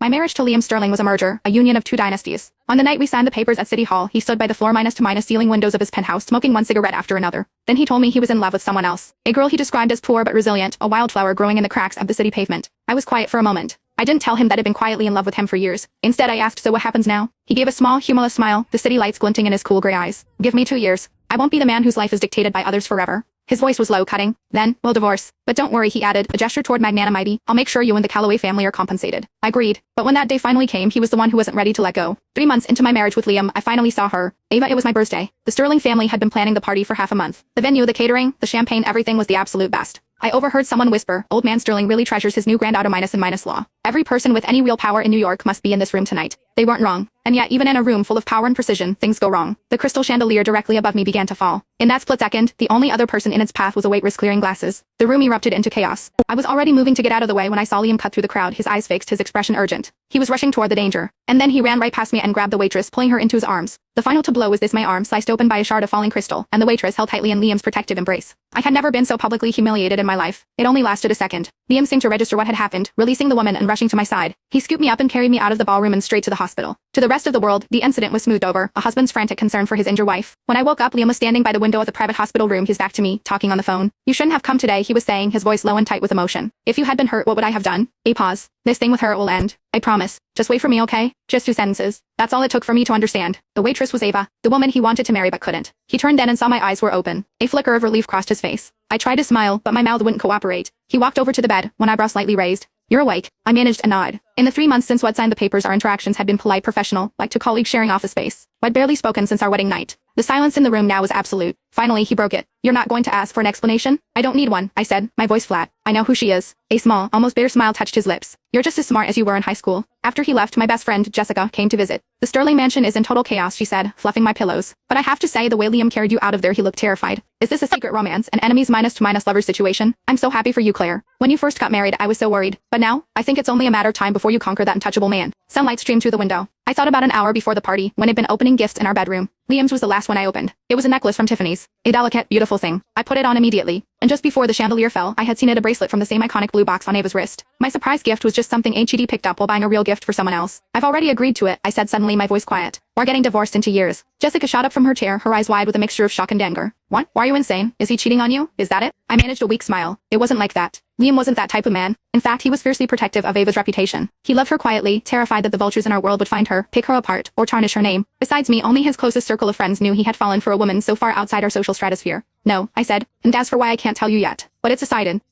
My marriage to Liam Sterling was a merger, a union of two dynasties. On the night we signed the papers at City Hall, he stood by the floor minus to minus ceiling windows of his penthouse smoking one cigarette after another. Then he told me he was in love with someone else. A girl he described as poor but resilient, a wildflower growing in the cracks of the city pavement. I was quiet for a moment. I didn't tell him that I'd been quietly in love with him for years. Instead I asked, so what happens now? He gave a small, humorless smile, the city lights glinting in his cool gray eyes. Give me 2 years. I won't be the man whose life is dictated by others forever. His voice was low, cutting. Then, we'll divorce. But don't worry, he added, a gesture toward magnanimity. I'll make sure you and the Calloway family are compensated. I agreed. But when that day finally came, he was the one who wasn't ready to let go. 3 months into my marriage with Liam, I finally saw her. Ava, it was my birthday. The Sterling family had been planning the party for half a month. The venue, the catering, the champagne, everything was the absolute best. I overheard someone whisper, old man Sterling really treasures his new grand auto minus and minus law. Every person with any real power in New York must be in this room tonight. They weren't wrong. And yet, even in a room full of power and precision, things go wrong. The crystal chandelier directly above me began to fall. In that split second, the only other person in its path was a waitress clearing glasses. The room erupted into chaos. I was already moving to get out of the way when I saw Liam cut through the crowd, his eyes fixed, his expression urgent. He was rushing toward the danger. And then he ran right past me and grabbed the waitress, pulling her into his arms. The final to blow was this: my arm sliced open by a shard of falling crystal, and the waitress held tightly in Liam's protective embrace. I had never been so publicly humiliated in my life. It only lasted a second. Liam seemed to register what had happened, releasing the woman and rushing to my side. He scooped me up and carried me out of the ballroom and straight to the hospital. To the rest of the world, the incident was smoothed over, a husband's frantic concern for his injured wife. When I woke up, Liam was standing by the window of the private hospital room, his back to me, talking on the phone. You shouldn't have come today, he was saying, his voice low and tight with emotion. If you had been hurt, what would I have done? A pause. This thing with her will end. I promise. Just wait for me, okay? Just 2 sentences. That's all it took for me to understand. The waitress was Ava, the woman he wanted to marry but couldn't. He turned then and saw my eyes were open. A flicker of relief crossed his face. I tried to smile, but my mouth wouldn't cooperate. He walked over to the bed, one eyebrow slightly raised. You're awake. I managed a nod. In the 3 months since we'd signed the papers, our interactions had been polite, professional, like two colleagues sharing office space. We'd barely spoken since our wedding night. The silence in the room now was absolute. Finally, he broke it. You're not going to ask for an explanation? I don't need one, I said, my voice flat. I know who she is. A small, almost bitter smile touched his lips. You're just as smart as you were in high school. After he left, my best friend, Jessica, came to visit. The Sterling mansion is in total chaos, she said, fluffing my pillows. But I have to say, the way Liam carried you out of there, he looked terrified. Is this a secret romance, an enemies minus to minus lovers situation? I'm so happy for you, Claire. When you first got married, I was so worried. But now, I think it's only a matter of time before you conquer that untouchable man. Sunlight streamed through the window. I thought about an hour before the party, when I'd been opening gifts in our bedroom. Liam's was the last one I opened. It was a necklace from Tiffany's. A delicate, beautiful thing. I put it on immediately. And just before the chandelier fell, I had seen it, a bracelet from the same iconic blue box on Ava's wrist. My surprise gift was just something HED picked up while buying a real gift for someone else. I've already agreed to it, I said, suddenly my voice quiet. We're getting divorced in 2 years. Jessica shot up from her chair, her eyes wide with a mixture of shock and anger. What? Why are you insane? Is he cheating on you? Is that it? I managed a weak smile. It wasn't like that. Liam wasn't that type of man. In fact, he was fiercely protective of Ava's reputation. He loved her quietly, terrified that the vultures in our world would find her, pick her apart, or tarnish her name. Besides me, only his closest circle of friends knew he had fallen for a woman so far outside our social stratosphere. No, I said, and as for why, I can't tell you yet. But it's decided.